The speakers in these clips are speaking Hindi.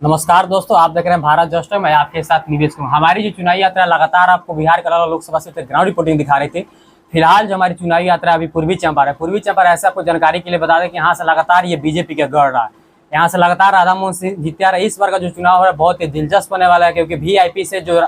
नमस्कार दोस्तों, आप देख रहे हैं भारत जस्ट। मैं आपके साथ निवेश हूँ। हमारी जो चुनावी यात्रा लगातार आपको बिहार के अलावा लोकसभा से ग्राउंड रिपोर्टिंग दिखा रही थी। फिलहाल जो हमारी चुनावी यात्रा अभी पूर्वी चंपारण ऐसे आपको जानकारी के लिए बता दें कि यहाँ से लगातार ये बीजेपी का गढ़ रहा है। यहाँ से लगातार राधा मोहन सिंह जीते आ रहे। इस बार का जो चुनाव है बहुत ही दिलचस्प होने वाला है, क्योंकि वीआईपी से जो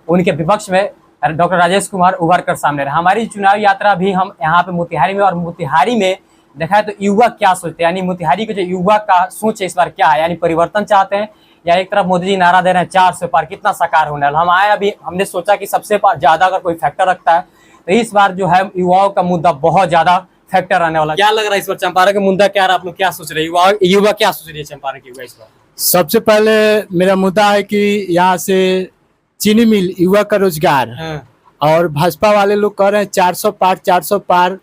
उनके विपक्ष में डॉक्टर राजेश कुमार उभर कर सामने रहे। हमारी चुनावी यात्रा भी हम यहाँ पे मोतिहारी में, और मोतिहारी में देखा है तो युवा क्या सोचते हैं, यानी मोतिहारी के जो युवा का सोच है इस बार क्या है, यानी परिवर्तन चाहते हैं या एक तरफ मोदी जी नारा दे रहे हैं 400 पार, कितना साकार होने वाला। हम आए अभी हमने सोचा कि सबसे ज्यादा अगर कोई फैक्टर रखता है तो इस बार जो है युवाओं का मुद्दा बहुत ज्यादा फैक्टर आने वाला। क्या लग रहा है इस बार चंपारण का मुद्दा क्या रहा, आप लोग क्या सोच रहे हैं, युवा क्या सोच रही है चंपारण के युवा इस बार? सबसे पहले मेरा मुद्दा है कि यहाँ से चीनी मिल, युवा का रोजगार, और भाजपा वाले लोग कह रहे हैं 400 पार 400 पार।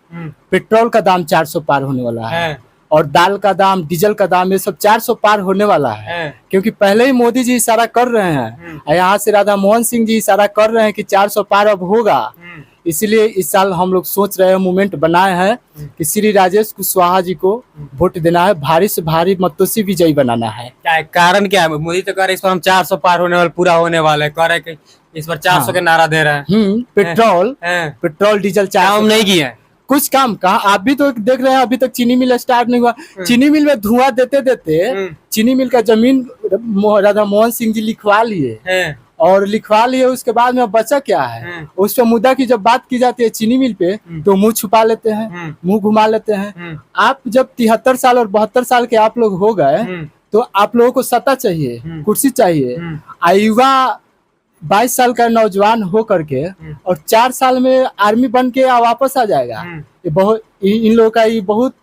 पेट्रोल का दाम 400 पार होने वाला है, और दाल का दाम, डीजल का दाम, ये सब 400 पार होने वाला है। क्योंकि पहले ही मोदी जी इशारा कर रहे हैं, यहाँ से राधा मोहन सिंह जी इशारा कर रहे हैं कि 400 पार अब होगा। इसलिए इस साल हम लोग सोच रहे हैं, मूवमेंट बनाए हैं कि श्री राजेश कुशवाहा जी को वोट देना है, भारी से भारी मतों से विजयी बनाना है। क्या है कारण, क्या है? मोदी तो कह रहे इस बार हम 400 पार होने वाले, पूरा होने वाला है, कह रहे कि इस बार 400 के नारा दे रहे हैं। पेट्रोल डीजल काम नहीं किया है, कुछ काम कहा। आप भी तो देख रहे हैं, अभी तक चीनी मिल स्टार्ट नहीं हुआ। चीनी मिल में धुआं देते देते चीनी मिल का जमीन राधा मोहन सिंह जी लिखवा लिए, और लिखवा लिए उसके बाद में बचा क्या है? उस पे मुद्दा की जब बात की जाती है चीनी मिल पे, तो मुंह छुपा लेते हैं, मुंह घुमा लेते हैं। आप जब 73 साल और 72 साल के आप लोग हो गए, तो आप लोगों को सत्ता चाहिए, कुर्सी चाहिए। युवा 22 साल का नौजवान हो करके और 4 साल में आर्मी बन के वापस आ जाएगा। ये बहुत, इन लोगों का ये बहुत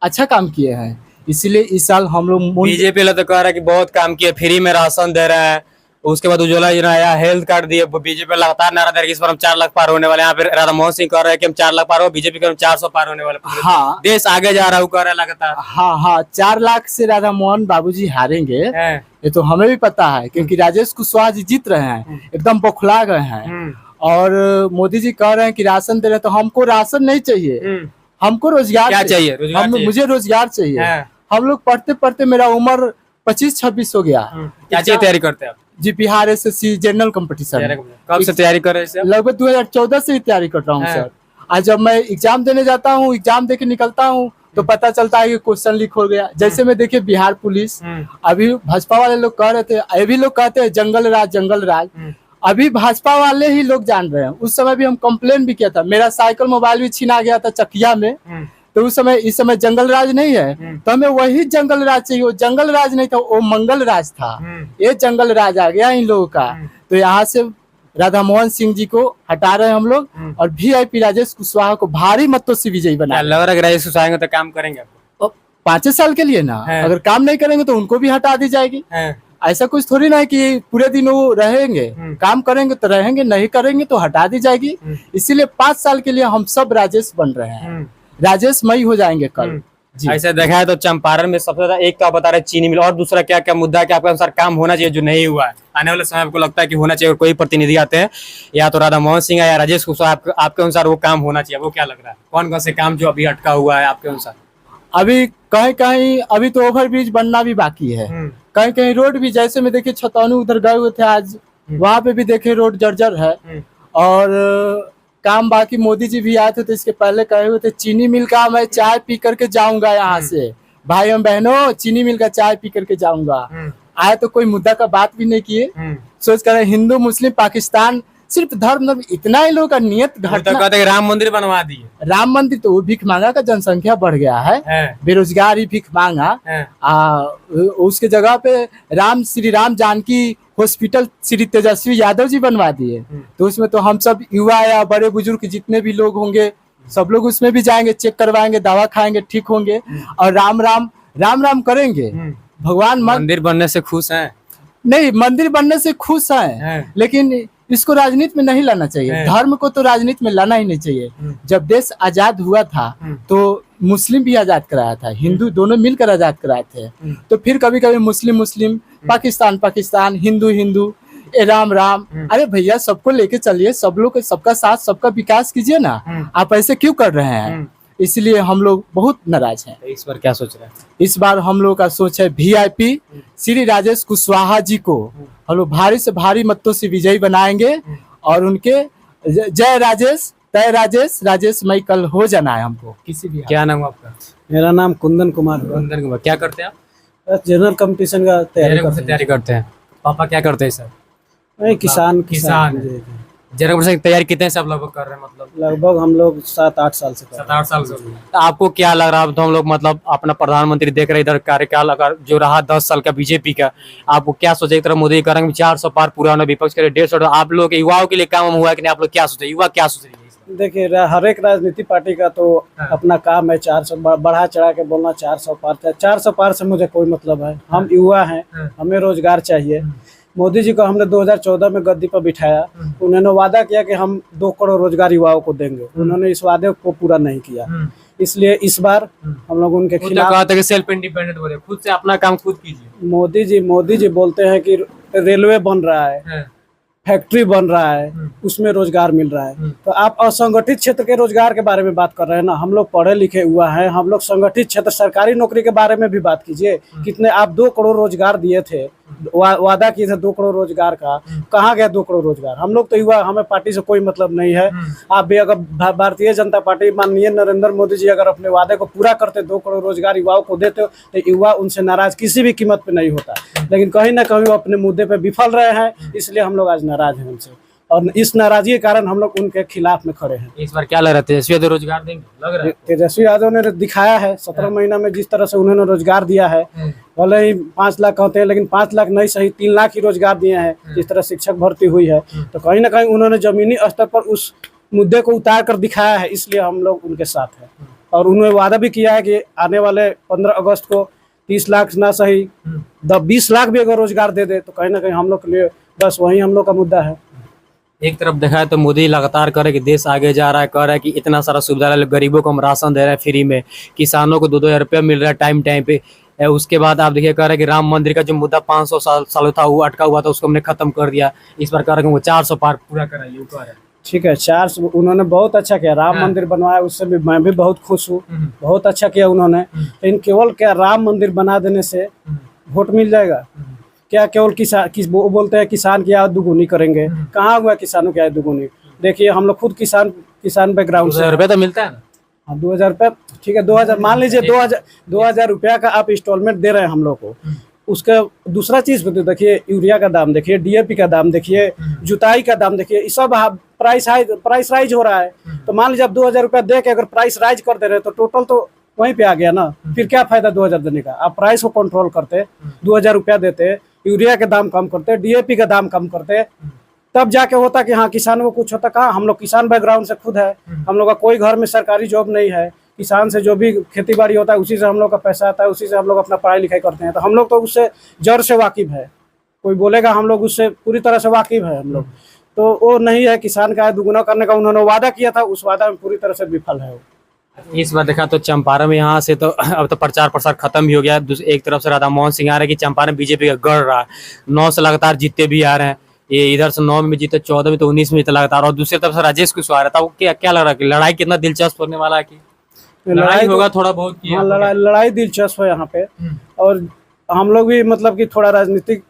अच्छा काम किए हैं। इसीलिए इस साल हम लोग बीजेपी तो कह रहा है कि बहुत काम किए, फ्री में राशन दे रहा है, उसके बाद उज्ज्वला योजना आया, हेल्थ कार्ड दिए। बीजेपी लगातार नारा दे रही है इस बार हम 4 लाख पार होने वाले। यहाँ पे राधा मोहन सिंह कह रहे हैं कि हम 4 लाख पार हो, बीजेपी कह रहे हैं 400 पार होने वाले। हाँ, देश आगे जा रहा है, कह रहा है लगातार। हाँ, 4 लाख से राधा मोहन बाबूजी हारेंगे, ये तो हमें भी पता है, क्योंकि राजेश कुशवाहा जी जीत रहे हैं, एकदम बौखला गए हैं। और मोदी जी कह रहे हैं कि राशन दे रहे हैं, तो हमको राशन नहीं चाहिए, हमको रोजगार चाहिए। मुझे रोजगार चाहिए। हम लोग पढ़ते पढ़ते मेरा उम्र 25-26 हो गया। क्या तैयारी करते हैं आप? जी, बिहार SSC जनरल कंपटीशन। कब से तैयारी कर रहे हैं? लगभग 2014 से ही तैयारी कर रहा हूँ सर। आज जब मैं एग्जाम देने जाता हूँ, एग्जाम देके निकलता हूँ, तो पता चलता है कि क्वेश्चन लीक हो गया। जैसे मैं देखिए बिहार पुलिस, अभी भाजपा वाले लोग कह रहे थे, अभी लोग कहते हैं जंगल राज। अभी भाजपा वाले ही लोग जान रहे हैं। उस समय भी हम कंप्लेन भी किया था, मेरा साइकिल मोबाइल भी छीना गया था चकिया में। तो उस समय, इस समय जंगल राज नहीं है, तो हमें वही जंगल राज चाहिए। वो जंगल राज नहीं था, वो मंगल राज था। ये जंगल राज आ गया इन लोगों का। तो यहाँ से राधा मोहन सिंह जी को हटा रहे हैं हम लोग, और वीआईपी राजेश कुशवाहा को भारी मतों से विजयी बना। लग रहा है राजेश कुशवाहा तो काम करेंगे 5 साल के लिए ना। अगर काम नहीं करेंगे तो उनको भी हटा दी जाएगी। ऐसा कुछ थोड़ी ना है कि पूरे दिन वो रहेंगे। काम करेंगे तो रहेंगे, नहीं करेंगे तो हटा दी जाएगी। इसीलिए 5 साल के लिए हम सब राजेश बन रहे हैं, राजेश मई हो जाएंगे कल। ऐसे देखा है तो चंपारण में सबसे ज्यादा एक तो आप बता रहे चीनी मिल, और दूसरा क्या क्या मुद्दा है कि आपके अनुसार काम होना चाहिए जो नहीं हुआ है? आने वाले समय आपको लगता है कि होना चाहिए, और कोई प्रतिनिधि आते हैं या तो राधा मोहन सिंह या राजेश कुशवाहा, आपके अनुसार वो काम होना चाहिए, वो क्या लग रहा है? कौन कौन से काम जो अभी अटका हुआ है आपके अनुसार? अभी कहीं कहीं अभी तो ओवर ब्रिज बनना भी बाकी है। कहीं कहीं रोड भी, जैसे में देखिए छतौनी उधर गए हुए थे आज, वहां पे भी देखे रोड जर्जर है। और काम बाकी, मोदी जी भी आए थे तो इसके पहले कहे हुए थे चीनी मिल का मैं चाय पी करके जाऊंगा यहाँ से, भाई एवं बहनों चीनी मिल का चाय पी करके जाऊंगा। आए तो कोई मुद्दा का बात भी नहीं किए। सोच कर हिंदू मुस्लिम पाकिस्तान, सिर्फ धर्म, इतना ही लोग का नियत घटना। तो राम मंदिर बनवा दिए। राम मंदिर तो वो भीख मांगा का जनसंख्या बढ़ गया है, बेरोजगार ही भीख मांगा। उसके जगह पे श्री राम जानकी हॉस्पिटल श्री तेजस्वी यादव जी बनवा दिए। तो उसमें तो हम सब युवा या बड़े बुजुर्ग जितने भी लोग होंगे, सब लोग उसमें भी जाएंगे, चेक करवाएंगे, दवा खाएंगे, ठीक होंगे, और राम राम करेंगे। भगवान मंदिर बनने से खुश हैं? नहीं, मंदिर बनने से खुश हैं, लेकिन इसको राजनीति में नहीं लाना चाहिए। धर्म को तो राजनीति में लाना ही नहीं चाहिए। जब देश आजाद हुआ था तो मुस्लिम भी आजाद कराया था, हिंदू दोनों मिलकर आजाद कराए थे। तो फिर कभी कभी मुस्लिम, पाकिस्तान, हिंदू, राम। अरे भैया, सबको लेके चलिए, सब लोग, सबका साथ, सबका विकास कीजिए ना। आप ऐसे क्यों कर रहे हैं? इसलिए हम लोग बहुत नाराज हैं। तो इस पर क्या सोच रहे हैं? इस बार हम लोग का सोच है VIP श्री राजेश कुशवाहा जी को हम लोग भारी से भारी मतों से विजयी बनाएंगे और उनके जय राजेश तय राजेश राजेशमय कल हो जाना है हमको किसी भी। क्या नाम है आपका? मेरा नाम कुंदन कुमार है। कुंदन कुमार। क्या करते हैं आप? बस जनरल कंपटीशन का तैयारी करते हैं। पापा क्या करते हैं सर? नहीं, किसान किसान। जी, जी। जनरल की तैयारी कितने से आप लगभग कर रहे हैं? मतलब लगभग हम लोग 7-8 साल से कर रहे 7-8 साल से। तो आपको क्या लग रहा है? अब तो हम लोग मतलब अपना प्रधानमंत्री देख रहे इधर कार्यकाल अगर जो रहा 10 साल का बीजेपी का, आपको क्या सोचे? एक तरफ मोदी करेंगे 400 पार पूरा होना, विपक्ष के लिए 150। आप लोग के युवाओं के लिए काम हुआ है कि नहीं? आप लोग क्या सोचे? युवा क्या सोच रही है? हैं। देखिए, हर एक राजनीति पार्टी का तो अपना काम है 400 बढ़ा चढ़ा के बोलना 400 पार। 400 पार से मुझे कोई मतलब है। हम युवा हैं, हमें रोजगार चाहिए। मोदी जी को हमने 2014 में गद्दी पर बिठाया, उन्होंने वादा किया कि हम 2 करोड़ रोजगार युवाओं को देंगे। उन्होंने इस वादे को पूरा नहीं किया, इसलिए इस बार हम लोग उनके खिलाफ। कहा था कि सेल्फ इंडिपेंडेंट बोले, खुद से अपना काम खुद कीजिए। मोदी जी बोलते हैं कि रेलवे बन रहा है, फैक्ट्री बन रहा है, उसमें रोजगार मिल रहा है। तो आप असंगठित क्षेत्र के रोजगार के बारे में बात कर रहे हैं ना। हम लोग पढ़े लिखे हुआ हैं, हम लोग संगठित क्षेत्र सरकारी नौकरी के बारे में भी बात कीजिए। कितने आप 2 करोड़ रोजगार दिए थे, वादा किए थे 2 करोड़ रोजगार का, कहाँ गया 2 करोड़ रोजगार? हम लोग तो युवा, हमें पार्टी से कोई मतलब नहीं है। आप भी अगर भारतीय जनता पार्टी माननीय नरेंद्र मोदी जी अगर अपने वादे को पूरा करते, 2 करोड़ रोजगार युवाओं को देते, तो युवा उनसे नाराज किसी भी कीमत पे नहीं होता। लेकिन कहीं ना कहीं वो अपने मुद्दे पे विफल रहे हैं, इसलिए हम लोग आज नाराज हैं उनसे, और इस नाराजगी के कारण हम लोग उनके खिलाफ में खड़े हैं। इस बार क्या लग रहा है? तेजस्वी यादव रोजगार देंगे लग रहा है? तेजस्वी यादव ने दिखाया है 17 महीना में जिस तरह से उन्होंने रोजगार दिया है। भले ही 5 लाख कहते हैं, लेकिन 5 लाख नहीं सही 3 लाख ही रोजगार दिए हैं। जिस तरह शिक्षक भर्ती हुई है, तो कहीं ना कहीं उन्होंने जमीनी स्तर पर उस मुद्दे को उतार कर दिखाया है, इसलिए हम लोग उनके साथ हैं। और उन्होंने वादा भी किया है कि आने वाले 15 अगस्त को 30 लाख ना सही 20 लाख भी अगर रोजगार दे दे, तो कहीं ना कहीं हम लोग के लिए बस वही हम लोग का मुद्दा है। एक तरफ देखा है तो मोदी लगातार कह रहे कि देश आगे जा रहा है, कह रहा है कि इतना सारा सुविधा है, गरीबों को हम राशन दे रहे हैं फ्री में, किसानों को 2-2 हज़ार रुपया मिल रहा है टाइम पे। उसके बाद आप देखिए कह रहे कि राम मंदिर का जो मुद्दा 500 साल था वो अटका हुआ था, उसको हमने खत्म कर दिया। इस बार कह रहे वो 400 पार पूरा कराइए, वो कह रहे हैं। ठीक है, 400 उन्होंने बहुत अच्छा किया, राम मंदिर बनवाया, उससे भी मैं भी बहुत खुश हूँ। बहुत अच्छा किया उन्होंने। लेकिन केवल क्या राम मंदिर बना देने से वोट मिल जाएगा क्या? केवल वो बोलते हैं किसान की आय दुगुनी करेंगे। कहाँ हुआ किसानों की आय दुगुनी? देखिए, हम लोग खुद किसान बैकग्राउंड से। 2,000 रुपया तो मिलता है ना? हाँ, 2,000 रुपया ठीक है। 2,000 मान लीजिए, 2,000 रुपया का आप इंस्टॉलमेंट दे रहे हैं हम लोग को। उसका दूसरा चीज देखिए, यूरिया का दाम देखिए, DAP का दाम देखिए, जुताई का दाम देखिए, ये सब प्राइस राइज हो रहा है। तो मान लीजिए आप 2,000 रुपया दे के अगर प्राइस राइज कर दे रहे हैं, तो टोटल तो वहीं पे आ गया ना। फिर क्या फायदा 2,000 देने का? आप प्राइस को कंट्रोल करते, 2,000 रुपया देते, यूरिया के दाम कम करते, DAP का दाम कम करते, तब जाके होता कि हाँ किसानों को कुछ होता। कहाँ? हम लोग किसान बैकग्राउंड से खुद है, हम लोग का कोई घर में सरकारी जॉब नहीं है। किसान से जो भी खेती बाड़ी होता है उसी से हम लोग का पैसा आता है, उसी से हम लोग अपना पढ़ाई लिखाई करते हैं। तो हम लोग तो उससे जड़ से वाकिफ है। कोई बोलेगा हम लोग उससे पूरी तरह से वाकिफ है हम लोग। तो वो नहीं है, किसान का दुगुना करने का उन्होंने वादा किया था, उस वादा में पूरी तरह से विफल है। इस बार देखा तो चंपारण में यहाँ से तो अब तो प्रचार प्रसार खत्म भी हो गया। एक तरफ से राधा मोहन सिंह आ रहे हैं कि चंपारण बीजेपी का गढ़ रहा है, 9 से लगातार जीतते भी आ रहे हैं। ये इधर से 9 में जीते, 14 में, तो 19 में जीते लगातार। और दूसरी तरफ से राजेश कुशवाहा आ रहा था। वो क्या लग रहा है कि लड़ाई कितना दिलचस्प होने वाला है? कि लड़ाई होगा थोड़ा बहुत? हाँ, लड़ाई दिलचस्प है यहाँ पे। और हम लोग भी मतलब कि थोड़ा राजनीतिक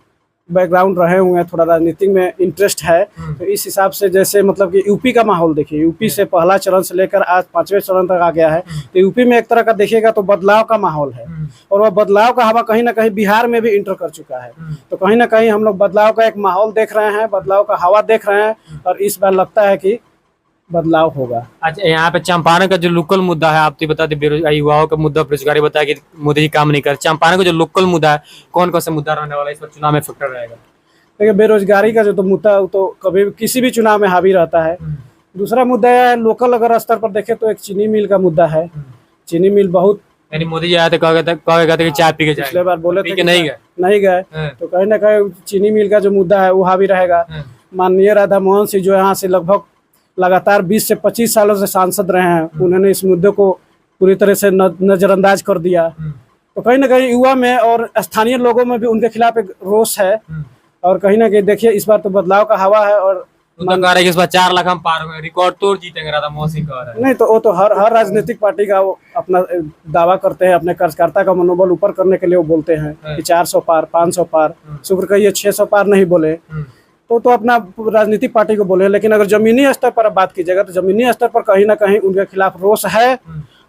बैकग्राउंड रहे हुए हैं, थोड़ा राजनीति में इंटरेस्ट है। तो इस हिसाब से जैसे मतलब कि यूपी का माहौल देखिए, यूपी से पहला चरण से लेकर आज 5वें चरण तक आ गया है। तो यूपी में एक तरह का देखिएगा तो बदलाव का माहौल है, और वह बदलाव का हवा कहीं ना कहीं बिहार में भी इंटर कर चुका है। तो कहीं ना कहीं हम लोग बदलाव का एक माहौल देख रहे हैं, बदलाव का हवा देख रहे हैं, और इस बार लगता है कि बदलाव होगा। अच्छा, यहाँ पे चंपारण का जो लोकल मुद्दा है, आप तो बताते बेरोजगारी, युवाओं का मुद्दा, बेरोजगारी, बताया कि मोदी जी काम नहीं कर। चंपारण का जो लोकल मुद्दा है, कौन कौन सा मुद्दा रहने वाला है इस पर चुनाव में फैक्टर रहेगा? देखिए, बेरोजगारी का जो मुद्दा तो कभी किसी भी चुनाव में हावी रहता है। दूसरा मुद्दा है लोकल, अगर स्तर पर देखें तो एक चीनी मिल का मुद्दा है। चीनी मिल बहुत, यानी मोदी जी आए थे कहा था कि चाय पी के जाए, पिछले बार बोले थे कि नहीं गए। तो कहीं ना कहीं चीनी मिल का जो मुद्दा है वो हावी रहेगा। माननीय राधा मोहन सिंह जो यहाँ से लगभग लगातार 20 से 25 सालों से सांसद रहे हैं, उन्होंने इस मुद्दे को पूरी तरह से नजरअंदाज कर दिया। तो कहीं ना कहीं युवा में और स्थानीय लोगों में भी उनके खिलाफ एक रोष है। और कहीं ना कहीं देखिए, इस बार तो बदलाव का हवा है, और तो कह रहे हैं कि इस बार 4 लाख हम पार हुए, रिकॉर्ड तोड़ जीतेंगे, राधा मोहन सिंह कह रहे हैं। नहीं तो वो तो हर राजनीतिक पार्टी का वो अपना दावा करते हैं, अपने कार्यकर्ता का मनोबल ऊपर करने के लिए वो बोलते हैं कि 400 पार, 500 पार, शुक्र कहिए 600 पार नहीं बोले तो अपना राजनीतिक पार्टी को बोले। लेकिन अगर जमीनी स्तर पर बात कीजिएगा तो जमीनी स्तर पर कहीं ना कहीं उनके खिलाफ रोष है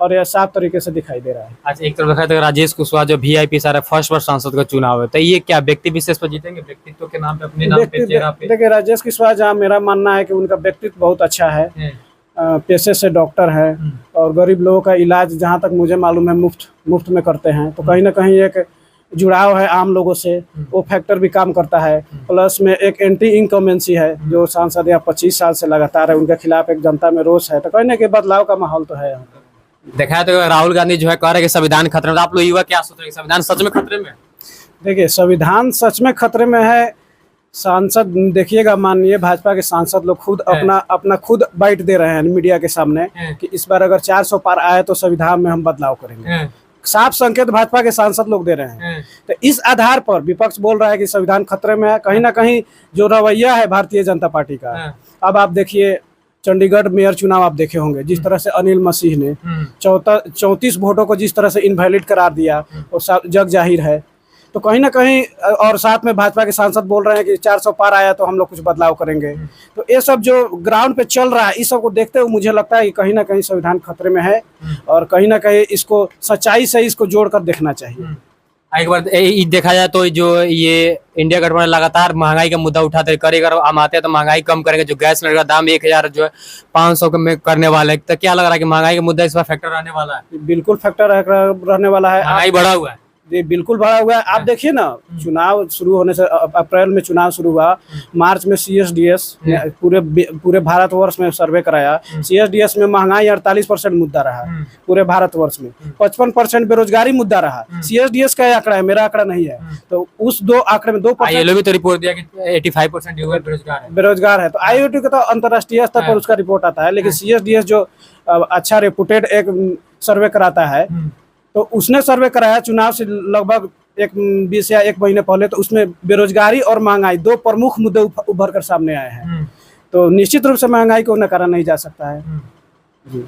और यह साफ तरीके से दिखाई दे रहा है। अच्छा, एक तरफ देखा तो राजेश कुशवाहा जो VIP सारा फर्स्ट बार सांसद का चुनाव है, तो ये क्या व्यक्ति विशेष पर जीतेंगे, व्यक्तित्व के नाम पे, अपने नाम पे, चेहरा पे? देखिए राजेश कुशवाहा, जहाँ मेरा मानना है कि उनका व्यक्तित्व बहुत अच्छा है, पेशे से डॉक्टर है और गरीब लोगों का इलाज जहाँ तक मुझे मालूम है मुफ्त में करते हैं, तो कहीं ना कहीं एक जुड़ाव है आम लोगों से, वो फैक्टर भी काम करता है। प्लस में एक एंटी इनकमेंसी है, जो सांसद यहाँ 25 साल से लगातार है, उनके खिलाफ एक जनता में रोष है, तो कहीं ना कहीं बदलाव का माहौल तो है। देखा तो राहुल गांधी जो है कह रहे हैं कि संविधान खतरे में, आप लोग युवा क्या सोच रहे हैं, संविधान सच में खतरे में? देखिए संविधान सच में खतरे में है। सांसद देखिएगा, माननीय भाजपा के सांसद लोग खुद अपना खुद बाइट दे रहे हैं मीडिया के सामने कि इस बार अगर 400 पार आए तो संविधान में हम बदलाव करेंगे। साफ संकेत भाजपा के सांसद लोग दे रहे हैं। तो इस आधार पर विपक्ष बोल रहा है कि संविधान खतरे में है। कहीं ना कहीं जो रवैया है भारतीय जनता पार्टी का, अब आप देखिए चंडीगढ़ मेयर चुनाव आप देखे होंगे, जिस तरह से अनिल मसीह ने 34 वोटों को जिस तरह से इनवैलिड करार दिया वो जग जाहिर है। तो कहीं ना कहीं और साथ में भाजपा के सांसद बोल रहे हैं कि 400 पार आया तो हम लोग कुछ बदलाव करेंगे। तो ये सब जो ग्राउंड पे चल रहा है, इस सब को देखते हुए मुझे लगता है कि कहीं ना कहीं संविधान खतरे में है और कहीं ना कहीं इसको सच्चाई से इसको जोड़कर देखना चाहिए। एक बार देखा जाए तो जो ये इंडिया गठबंधन लगातार महंगाई का मुद्दा उठाते करेगा, हम आते हैं तो महंगाई कम करेंगे, जो गैस सिलेंडर का दाम 1000 जो है 500 में करने वाला है, तो क्या लग रहा है कि महंगाई का मुद्दा इस बार फैक्टर रहने वाला है? बिल्कुल फैक्टर रहने वाला है। महंगाई बढ़ा हुआ है जी, बिल्कुल बढ़ा हुआ है। आप देखिए ना, चुनाव शुरू होने से अप्रैल में चुनाव शुरू हुआ, मार्च में CSDS ने पूरे भारतवर्ष में सर्वे कराया। CSDS में महंगाई 48% मुद्दा रहा पूरे भारतवर्ष में, 55% बेरोजगारी मुद्दा रहा। CSDS का आंकड़ा है, मेरा आंकड़ा नहीं है। तो उस दो आंकड़े में 2% भी तो रिपोर्ट दिया कि 85% बेरोजगार है। तो IOT का तो अंतर्राष्ट्रीय स्तर पर उसका रिपोर्ट आता है, लेकिन CSDS जो अच्छा रेपुटेड एक सर्वे कराता है, तो उसने सर्वे कराया चुनाव से लगभग 20 या 1 महीने पहले, तो उसमें बेरोजगारी और महंगाई 2 प्रमुख मुद्दे उभर कर सामने आए हैं। तो निश्चित रूप से महंगाई को नकारा नहीं जा सकता है। जी।